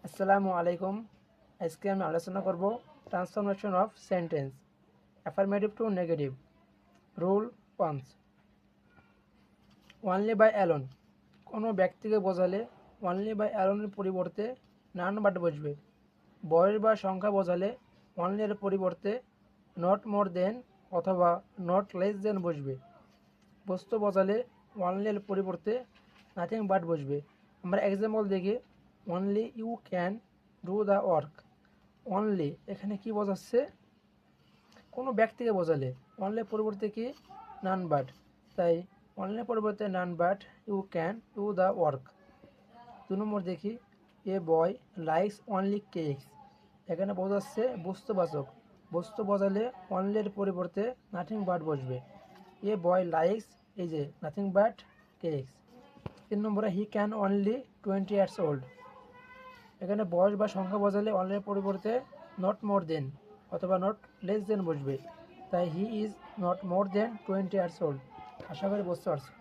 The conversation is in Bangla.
আসসালামু আলাইকুম। আজকে আমি আলোচনা করব transformation of sentence, affirmative to negative. Rule once, only by alone. কোনো ব্যক্তিকে বোঝালে ওনলি বাই অ্যালোনের পরিবর্তে নান বাট বসবে। বয়স বা সংখ্যা বোঝালে অনলি এর পরিবর্তে নট মোর দেন অথবা নট লেস দেন বসবে। বস্তু বোঝালে অনলি এর পরিবর্তে নাথিং বাট বসবে। আমরা এক্সাম্পল দেখি, only you can do the work. Only এখানে কি বোঝাচ্ছে? কোনো ব্যক্তিকে বোঝালে অনলির পরিবর্তে কি নান বাট, তাই অনলির পরিবর্তে none but you can do the work. 2 নম্বর দেখি, a boy likes only cakes. এখানে বোঝাচ্ছে বস্তুবাচক। বস্তু বোঝালে অনলির পরিবর্তে নাথিং বাট বসবে। এ বয় লাইকস, এই যে নাথিং বাট কেকস। 3 নম্বরে he can only 20 years old. এখানে বয়স বা সংখ্যা বোঝালে অনলির পরিবর্তে নট মোর দেন অথবা নট লেস দেন বসবে, তাই he is not more than 20 years old. আশা করি বুঝতে পারছো।